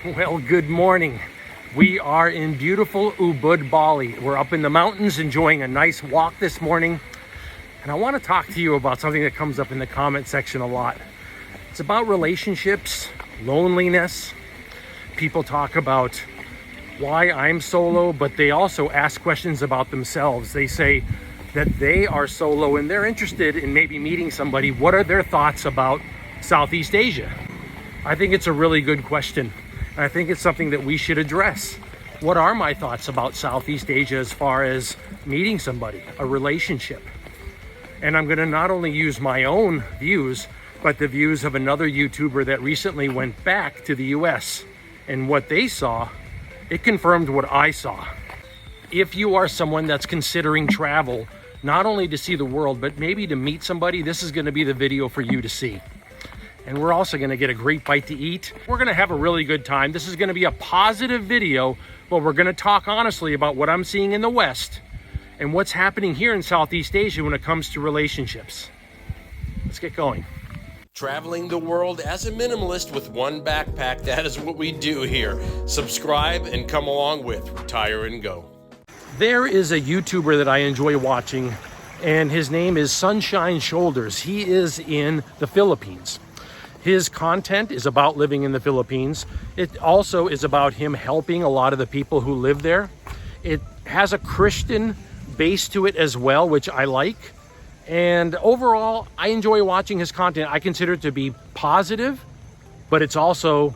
Well, good morning. We are in beautiful Ubud, Bali. We're up in the mountains enjoying a nice walk this morning. And I want to talk to you about something that comes up in the comment section a lot. It's about relationships, loneliness. People talk about why I'm solo, but they also ask questions about themselves. They say that they are solo and they're interested in maybe meeting somebody. What are their thoughts about Southeast Asia? I think it's a really good question. And I think it's something that we should address. What are my thoughts about Southeast Asia as far as meeting somebody, a relationship? And I'm gonna not only use my own views, but the views of another YouTuber that recently went back to the US. And what they saw, it confirmed what I saw. If you are someone that's considering travel, not only to see the world, but maybe to meet somebody, this is gonna be the video for you to see. And we're also gonna get a great bite to eat. We're gonna have a really good time. This is gonna be a positive video, but we're gonna talk honestly about what I'm seeing in the West and what's happening here in Southeast Asia when it comes to relationships. Let's get going. Traveling the world as a minimalist with one backpack, that is what we do here. Subscribe and come along with Retire and Go. There is a YouTuber that I enjoy watching, and his name is Sunshine Shoulders. He is in the Philippines. His content is about living in the Philippines. It also is about him helping a lot of the people who live there. It has a Christian base to it as well, which I like. And overall, I enjoy watching his content. I consider it to be positive, but it's also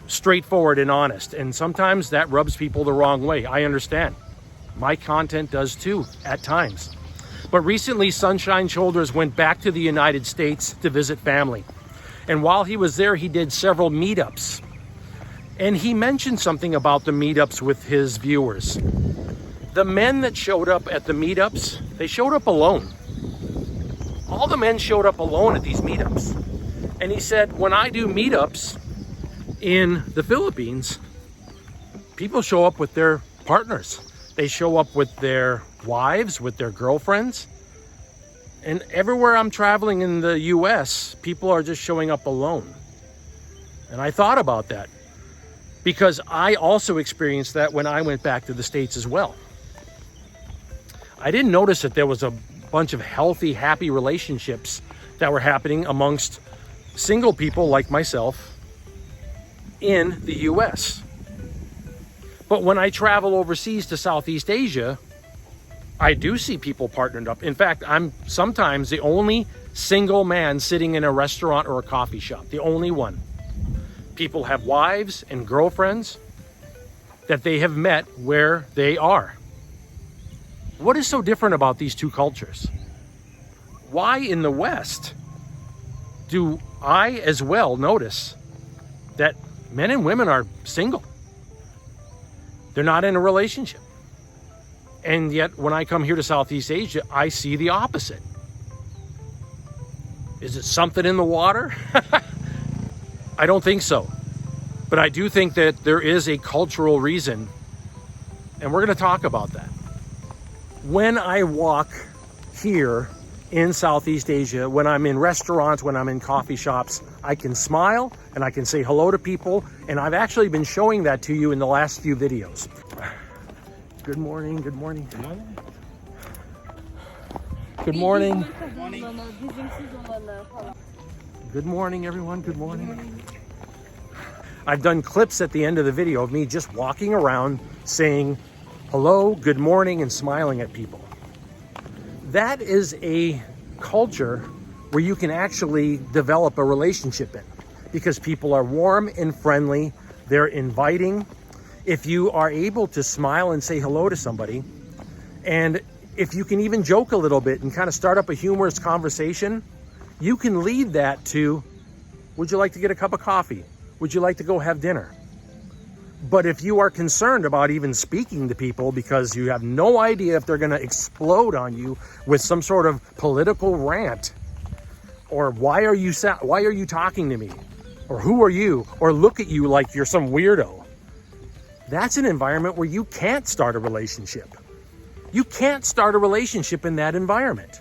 straightforward and honest. And sometimes that rubs people the wrong way. I understand. My content does too, at times. But recently, Sunshine Shoulders went back to the United States to visit family. And while he was there, he did several meetups. And he mentioned something about the meetups with his viewers. The men that showed up at the meetups, they showed up alone. All the men showed up alone at these meetups. And he said, when I do meetups in the Philippines, people show up with their partners. They show up with their wives, with their girlfriends. And everywhere I'm traveling in the US, people are just showing up alone. And I thought about that because I also experienced that when I went back to the States as well. I didn't notice that there was a bunch of healthy, happy relationships that were happening amongst single people like myself in the US. But when I travel overseas to Southeast Asia, I do see people partnered up. In fact, I'm sometimes the only single man sitting in a restaurant or a coffee shop, the only one. People have wives and girlfriends that they have met where they are. What is so different about these two cultures? Why in the West do I as well notice that men and women are single? They're not in a relationship. And yet, when I come here to Southeast Asia, I see the opposite. Is it something in the water? I don't think so. But I do think that there is a cultural reason, and we're going to talk about that. When I walk here in Southeast Asia, when I'm in restaurants, when I'm in coffee shops, I can smile and I can say hello to people, and I've actually been showing that to you in the last few videos. Good morning, good morning. Good morning. Good morning, everyone, good morning. I've done clips at the end of the video of me just walking around saying hello, good morning, and smiling at people. That is a culture where you can actually develop a relationship in because people are warm and friendly, they're inviting. If you are able to smile and say hello to somebody, and if you can even joke a little bit and kind of start up a humorous conversation, you can lead that to, would you like to get a cup of coffee? Would you like to go have dinner? But if you are concerned about even speaking to people because you have no idea if they're going to explode on you with some sort of political rant, or why are you talking to me? Or who are you? Or look at you like you're some weirdo. That's an environment where you can't start a relationship. You can't start a relationship in that environment.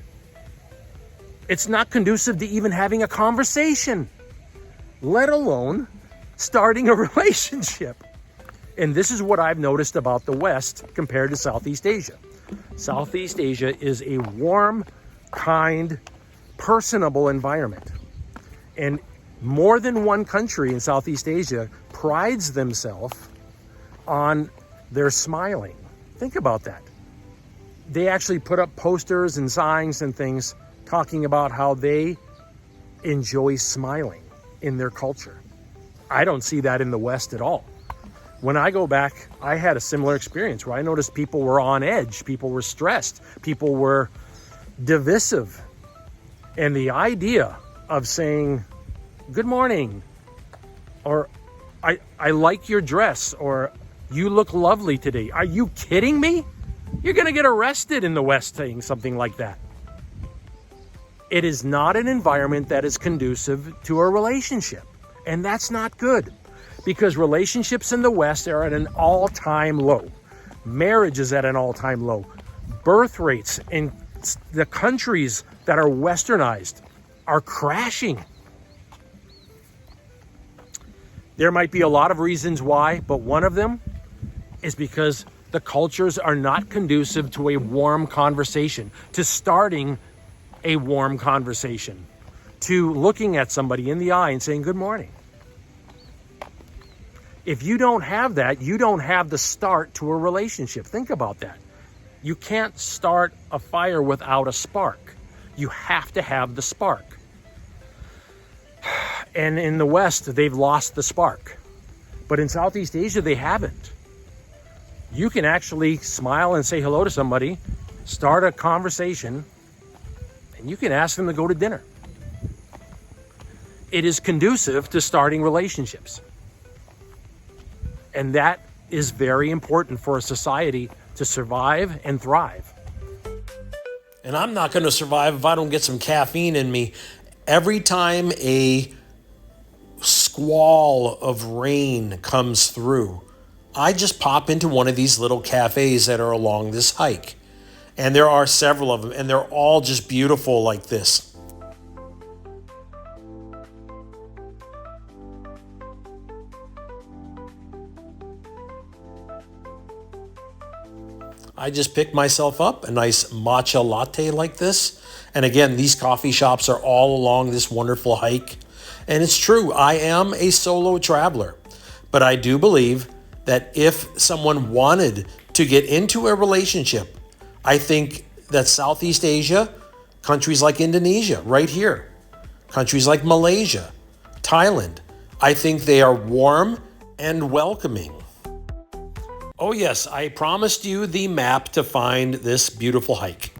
It's not conducive to even having a conversation, let alone starting a relationship. And this is what I've noticed about the West compared to Southeast Asia. Southeast Asia is a warm, kind, personable environment. And more than one country in Southeast Asia prides themselves on their smiling. Think about that. They actually put up posters and signs and things talking about how they enjoy smiling in their culture. I don't see that in the West at all. When I go back, I had a similar experience where I noticed people were on edge, people were stressed, people were divisive. And the idea of saying, good morning, or I like your dress, or you look lovely today. Are you kidding me? You're going to get arrested in the West saying something like that. It is not an environment that is conducive to a relationship. And that's not good, because relationships in the West are at an all-time low. Marriage is at an all-time low. Birth rates in the countries that are westernized are crashing. There might be a lot of reasons why, but one of them is because the cultures are not conducive to a warm conversation, to starting a warm conversation, to looking at somebody in the eye and saying, good morning. If you don't have that, you don't have the start to a relationship. Think about that. You can't start a fire without a spark. You have to have the spark. And in the West, they've lost the spark. But in Southeast Asia, they haven't. You can actually smile and say hello to somebody, start a conversation, and you can ask them to go to dinner. It is conducive to starting relationships. And that is very important for a society to survive and thrive. And I'm not going to survive if I don't get some caffeine in me. Every time a squall of rain comes through, I just pop into one of these little cafes that are along this hike. And there are several of them, and they're all just beautiful like this. I just picked myself up a nice matcha latte like this. And again, these coffee shops are all along this wonderful hike. And it's true, I am a solo traveler. But I do believe that if someone wanted to get into a relationship, I think that Southeast Asia, countries like Indonesia, right here, countries like Malaysia, Thailand, I think they are warm and welcoming. Oh yes, I promised you the map to find this beautiful hike.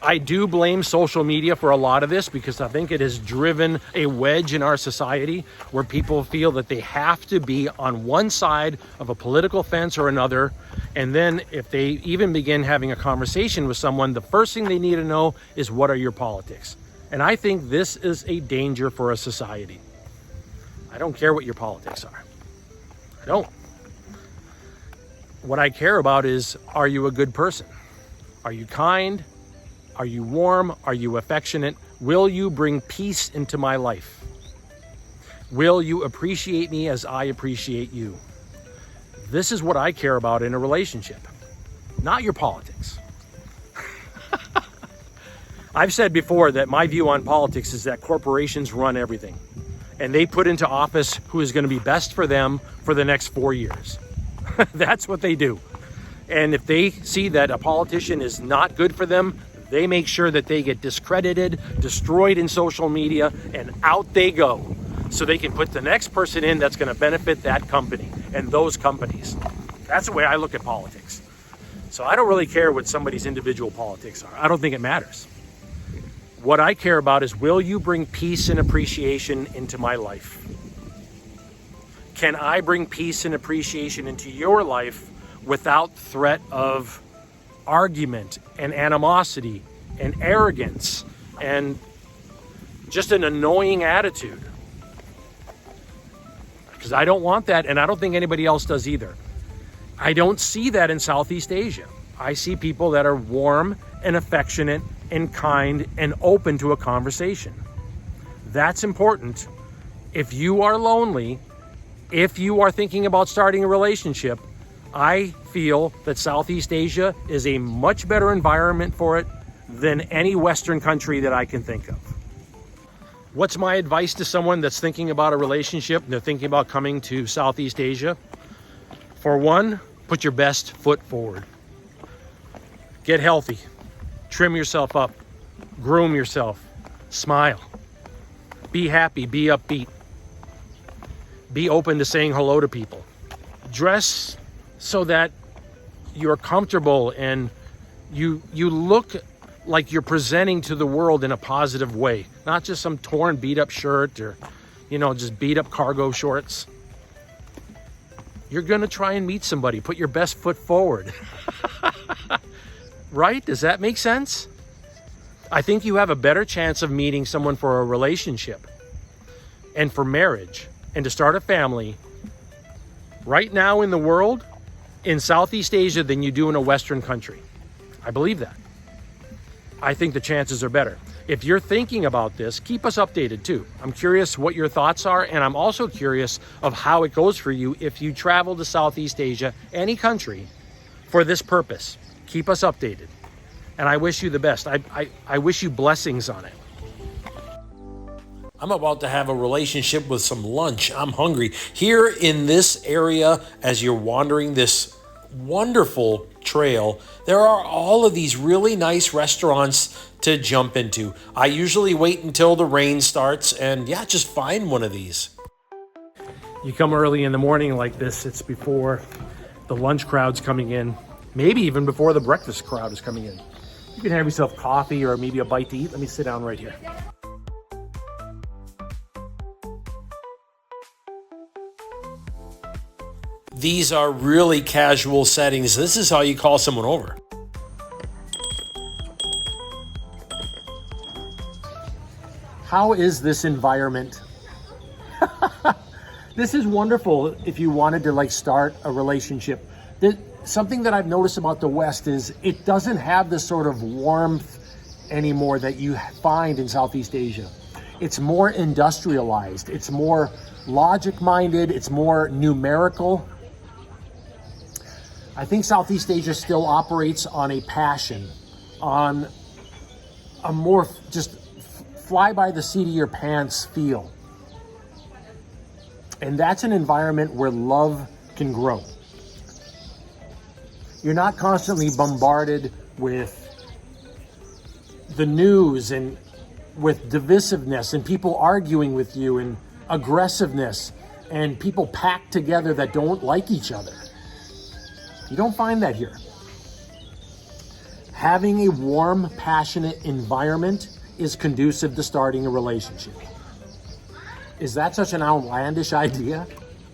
I do blame social media for a lot of this, because I think it has driven a wedge in our society where people feel that they have to be on one side of a political fence or another. And then if they even begin having a conversation with someone, the first thing they need to know is, what are your politics? And I think this is a danger for a society. I don't care what your politics are. I don't. What I care about is, are you a good person? Are you kind? Are you warm? Are you affectionate? Will you bring peace into my life? Will you appreciate me as I appreciate you? This is what I care about in a relationship, not your politics. I've said before that my view on politics is that corporations run everything, and they put into office who is going to be best for them for the next 4 years. That's what they do. And if they see that a politician is not good for them, they make sure that they get discredited, destroyed in social media, and out they go. So they can put the next person in that's going to benefit that company and those companies. That's the way I look at politics. So I don't really care what somebody's individual politics are. I don't think it matters. What I care about is, will you bring peace and appreciation into my life? Can I bring peace and appreciation into your life without threat of argument and animosity and arrogance and just an annoying attitude? Because I don't want that, and I don't think anybody else does either. I don't see that in Southeast Asia. I see people that are warm and affectionate and kind and open to a conversation. That's important. If you are lonely If you are thinking about starting a relationship, I feel that Southeast Asia is a much better environment for it than any Western country that I can think of. What's my advice to someone that's thinking about a relationship and they're thinking about coming to Southeast Asia? For one, put your best foot forward. Get healthy, trim yourself up, groom yourself, smile, be happy, be upbeat, be open to saying hello to people. Dress so that you're comfortable and you look like you're presenting to the world in a positive way, not just some torn, beat up shirt or, just beat up cargo shorts. You're gonna try and meet somebody, put your best foot forward. Right? Does that make sense? I think you have a better chance of meeting someone for a relationship and for marriage and to start a family right now in the world, in Southeast Asia, than you do in a Western country. I believe that. I think the chances are better. If you're thinking about this, keep us updated too. I'm curious what your thoughts are, and I'm also curious of how it goes for you if you travel to Southeast Asia, any country, for this purpose. Keep us updated. And I wish you the best. I wish you blessings on it. I'm about to have a relationship with some lunch. I'm hungry. Here in this area, as you're wandering this wonderful trail, there are all of these really nice restaurants to jump into. I usually wait until the rain starts and just find one of these. You come early in the morning like this, it's before the lunch crowd's coming in, maybe even before the breakfast crowd is coming in. You can have yourself coffee or maybe a bite to eat. Let me sit down right here. These are really casual settings. This is how you call someone over. How is this environment? This is wonderful if you wanted to start a relationship. Something that I've noticed about the West is it doesn't have the sort of warmth anymore that you find in Southeast Asia. It's more industrialized. It's more logic-minded. It's more numerical. I think Southeast Asia still operates on a passion, on a more just fly by the seat of your pants feel. And that's an environment where love can grow. You're not constantly bombarded with the news and with divisiveness and people arguing with you and aggressiveness and people packed together that don't like each other. You don't find that here. Having a warm, passionate environment is conducive to starting a relationship. Is that such an outlandish idea?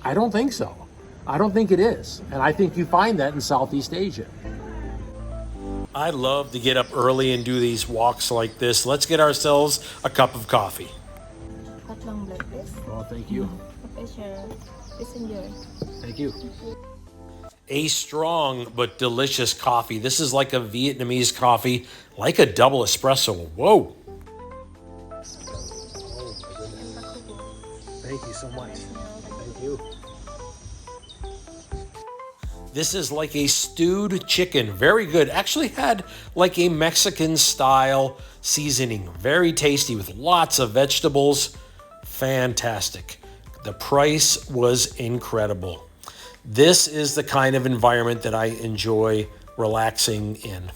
I don't think so. I don't think it is. And I think you find that in Southeast Asia. I love to get up early and do these walks like this. Let's get ourselves a cup of coffee. Tatlong blood test. Well, thank you. Please enjoy. Thank you. A strong but delicious coffee. This is like a Vietnamese coffee, like a double espresso. Whoa. Thank you so much. Thank you. This is like a stewed chicken. Very good. Actually had like a Mexican style seasoning. Very tasty with lots of vegetables. Fantastic. The price was incredible. This is the kind of environment that I enjoy relaxing in.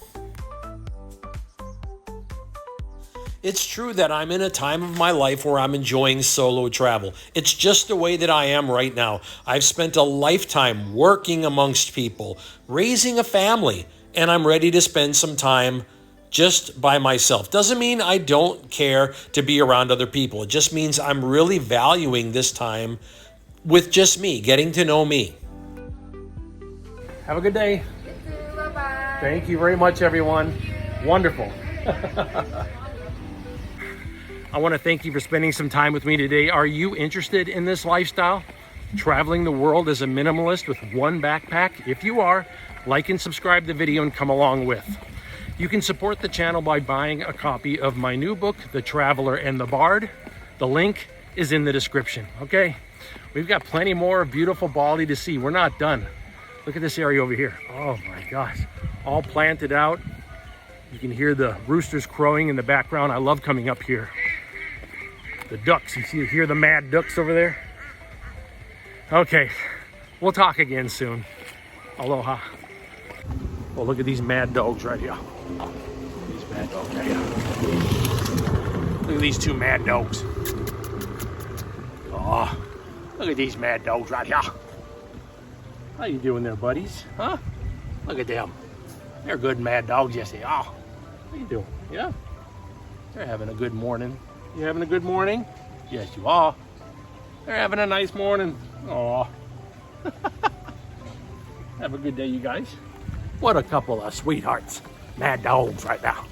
It's true that I'm in a time of my life where I'm enjoying solo travel. It's just the way that I am right now. I've spent a lifetime working amongst people, raising a family, and I'm ready to spend some time just by myself. Doesn't mean I don't care to be around other people. It just means I'm really valuing this time with just me, getting to know me. Have a good day. You too. Bye-bye. Thank you very much, everyone. Wonderful. I want to thank you for spending some time with me today. Are you interested in this lifestyle? Traveling the world as a minimalist with one backpack? If you are, like and subscribe the video and come along with. You can support the channel by buying a copy of my new book, The Traveler and the Bard. The link is in the description, okay? We've got plenty more beautiful Bali to see. We're not done. Look at this area over here. Oh my gosh, all planted out. You can hear the roosters crowing in the background. I love coming up here. The ducks, you hear the mad ducks over there? Okay, we'll talk again soon. Aloha. Oh, look at these mad dogs right here. These mad dogs right here. Look at these two mad dogs. Oh, look at these mad dogs right here. How you doing there, buddies? Huh? Look at them. They're good mad dogs, yes they are. How you doing? Yeah? They're having a good morning. You having a good morning? Yes, you are. They're having a nice morning. Aw. Have a good day, you guys. What a couple of sweethearts. Mad dogs right now.